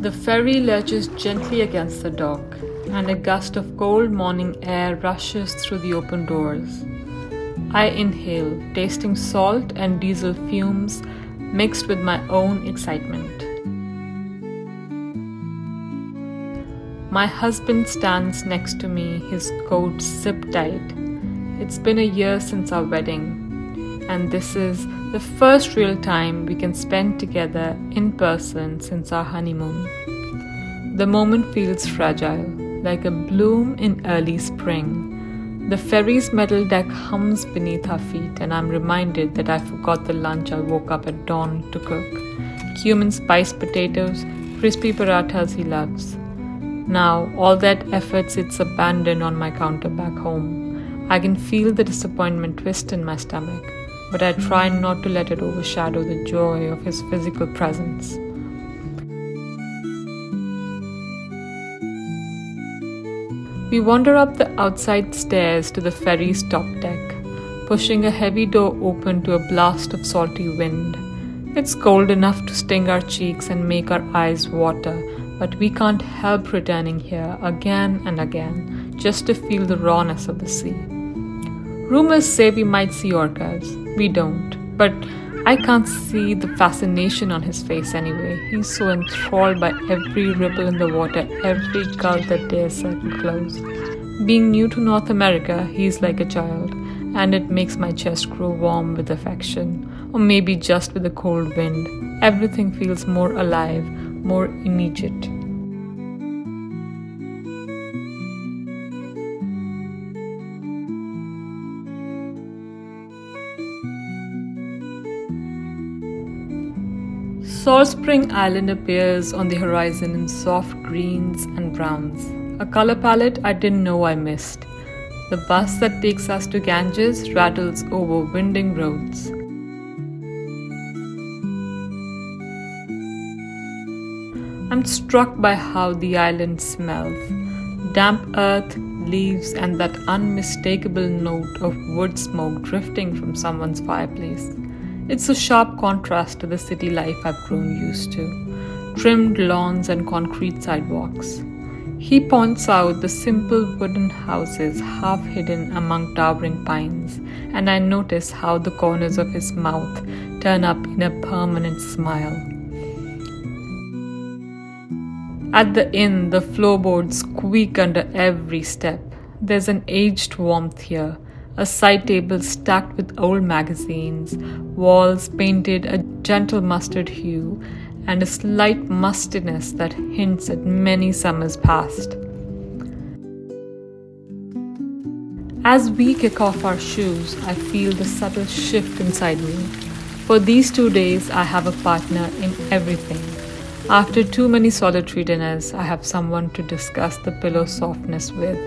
The ferry lurches gently against the dock, and a gust of cold morning air rushes through the open doors. I inhale, tasting salt and diesel fumes mixed with my own excitement. My husband stands next to me, his coat zipped tight. It's been a year since our wedding, and this is the first real time we can spend together in person since our honeymoon. The moment feels fragile, like a bloom in early spring. The ferry's metal deck hums beneath our feet, and I'm reminded that I forgot the lunch I woke up at dawn to cook. Cumin spiced potatoes, crispy parathas he loves. Now, all that effort sits abandoned on my counter back home. I can feel the disappointment twist in my stomach, but I try not to let it overshadow the joy of his physical presence. We wander up the outside stairs to the ferry's top deck, pushing a heavy door open to a blast of salty wind. It's cold enough to sting our cheeks and make our eyes water, but we can't help returning here again and again, just to feel the rawness of the sea. Rumors say we might see orcas. We don't, but I can't see the fascination on his face anyway. He's so enthralled by every ripple in the water, every gulf that dares circle close. Being new to North America, he's like a child, and it makes my chest grow warm with affection, or maybe just with the cold wind. Everything feels more alive, more immediate. Salt Spring Island appears on the horizon in soft greens and browns, a color palette I didn't know I missed. The bus that takes us to Ganges rattles over winding roads. I'm struck by how the island smells. Damp earth, leaves, and that unmistakable note of wood smoke drifting from someone's fireplace. It's a sharp contrast to the city life I've grown used to. Trimmed lawns and concrete sidewalks. He points out the simple wooden houses half hidden among towering pines, and I notice how the corners of his mouth turn up in a permanent smile. At the inn, the floorboards squeak under every step. There's an aged warmth here. A side table stacked with old magazines, walls painted a gentle mustard hue, and a slight mustiness that hints at many summers past. As we kick off our shoes, I feel the subtle shift inside me. For these 2 days, I have a partner in everything. After too many solitary dinners, I have someone to discuss the pillow softness with,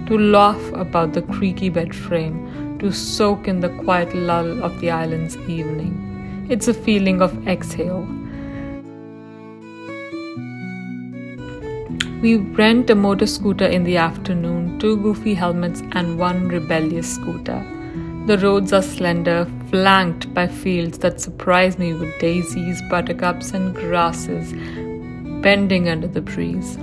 to laugh about the creaky bed frame, to soak in the quiet lull of the island's evening. It's a feeling of exhale. We rent a motor scooter in the afternoon, 2 goofy helmets and 1 rebellious scooter. The roads are slender, flanked by fields that surprise me with daisies, buttercups, and grasses bending under the breeze.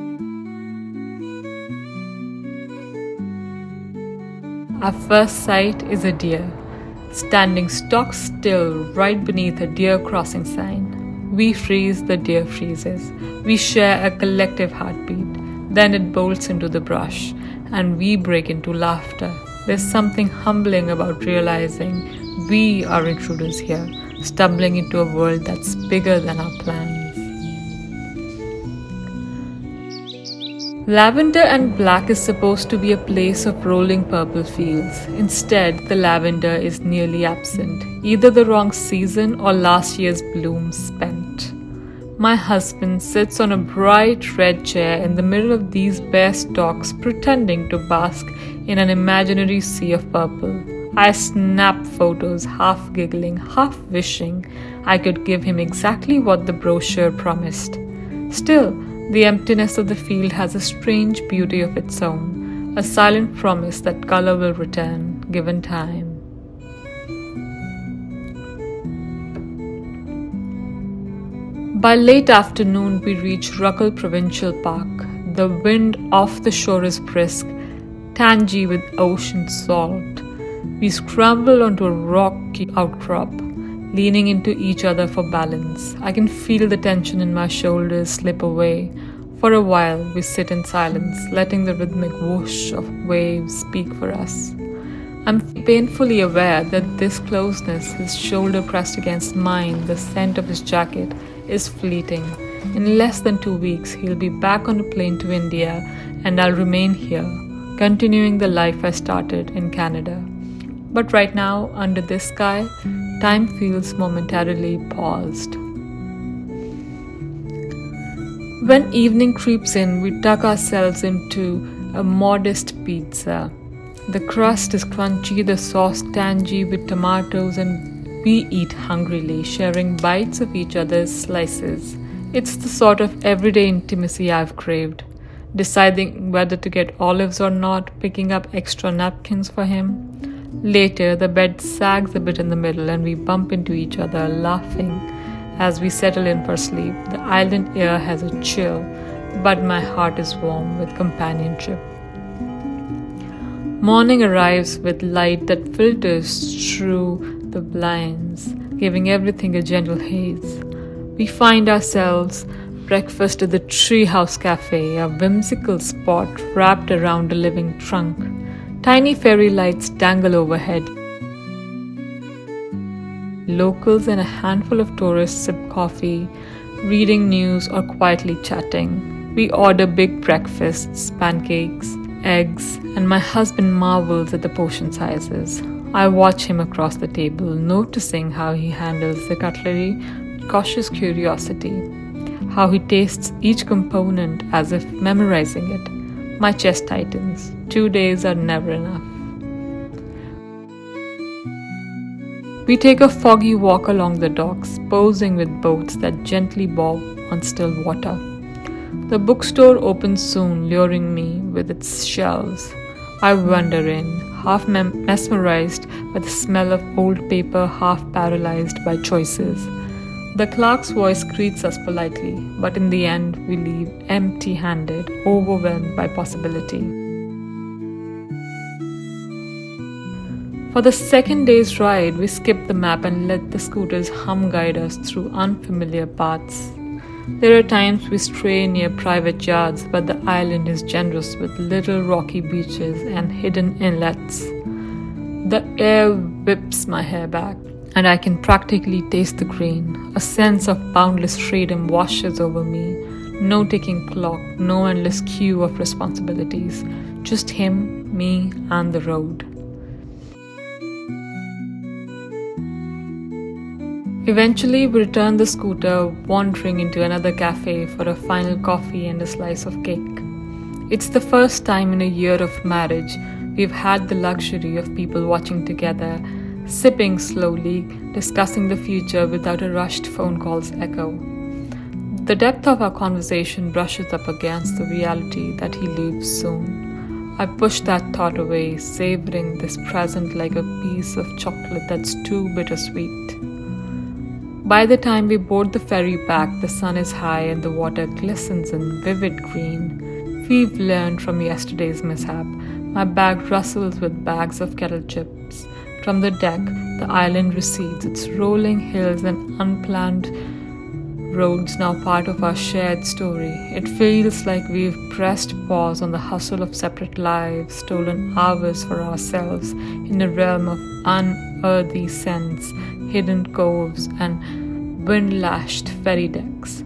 Our first sight is a deer, standing stock still right beneath a deer crossing sign. We freeze, the deer freezes. We share a collective heartbeat. Then it bolts into the brush, and we break into laughter. There's something humbling about realizing we are intruders here, stumbling into a world that's bigger than our plans. Lavender and black is supposed to be a place of rolling purple fields. Instead, the lavender is nearly absent, either the wrong season or last year's blooms spent. My husband sits on a bright red chair in the middle of these bare stalks, pretending to bask in an imaginary sea of purple. I snap photos, half giggling, half wishing I could give him exactly what the brochure promised. Still, the emptiness of the field has a strange beauty of its own, a silent promise that color will return, given time. By late afternoon, we reach Ruckle Provincial Park. The wind off the shore is brisk, tangy with ocean salt. We scramble onto a rocky outcrop, leaning into each other for balance. I can feel the tension in my shoulders slip away. For a while, we sit in silence, letting the rhythmic whoosh of waves speak for us. I'm painfully aware that this closeness, his shoulder pressed against mine, the scent of his jacket, is fleeting. In less than 2 weeks, he'll be back on a plane to India, and I'll remain here, continuing the life I started in Canada. But right now, under this sky, time feels momentarily paused. When evening creeps in, we tuck ourselves into a modest pizza. The crust is crunchy, the sauce tangy with tomatoes, and we eat hungrily, sharing bites of each other's slices. It's the sort of everyday intimacy I've craved. Deciding whether to get olives or not, picking up extra napkins for him. Later, the bed sags a bit in the middle and we bump into each other, laughing as we settle in for sleep. The island air has a chill, but my heart is warm with companionship. Morning arrives with light that filters through the blinds, giving everything a gentle haze. We find ourselves breakfast at the Treehouse Cafe, a whimsical spot wrapped around a living trunk. Tiny fairy lights dangle overhead. Locals and a handful of tourists sip coffee, reading news or quietly chatting. We order big breakfasts, pancakes, eggs, and my husband marvels at the portion sizes. I watch him across the table, noticing how he handles the cutlery with cautious curiosity, how he tastes each component as if memorizing it. My chest tightens. 2 days are never enough. We take a foggy walk along the docks, posing with boats that gently bob on still water. The bookstore opens soon, luring me with its shelves. I wander in, half mesmerized by the smell of old paper, half paralyzed by choices. The clerk's voice greets us politely, but in the end, we leave empty-handed, overwhelmed by possibility. For the second day's ride, we skip the map and let the scooters hum guide us through unfamiliar paths. There are times we stray near private yards, but the island is generous with little rocky beaches and hidden inlets. The air whips my hair back, and I can practically taste the green. A sense of boundless freedom washes over me. No ticking clock, no endless queue of responsibilities. Just him, me, and the road. Eventually, we return the scooter, wandering into another cafe for a final coffee and a slice of cake. It's the first time in a year of marriage we've had the luxury of people watching together, sipping slowly, discussing the future without a rushed phone call's echo. The depth of our conversation brushes up against the reality that he leaves soon. I push that thought away, savoring this present like a piece of chocolate that's too bittersweet. By the time we board the ferry back, the sun is high and the water glistens in vivid green. We've learned from yesterday's mishap. My bag rustles with bags of kettle chips. From the deck, the island recedes, its rolling hills and unplanned roads now part of our shared story. It feels like we've pressed pause on the hustle of separate lives, stolen hours for ourselves in a realm of unearthly scents, hidden coves, and wind-lashed ferry decks.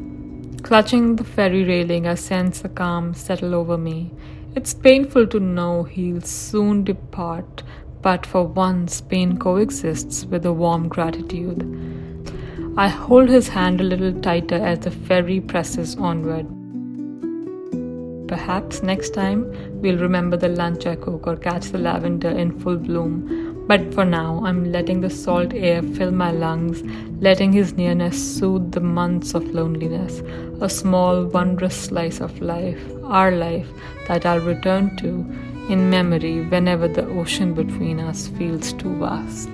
Clutching the ferry railing, I sense a calm settle over me. It's painful to know he'll soon depart, but for once pain coexists with a warm gratitude. I hold his hand a little tighter as the ferry presses onward. Perhaps next time we'll remember the lunch I cook or catch the lavender in full bloom. But for now, I'm letting the salt air fill my lungs, letting his nearness soothe the months of loneliness. A small, wondrous slice of life, our life, that I'll return to in memory whenever the ocean between us feels too vast.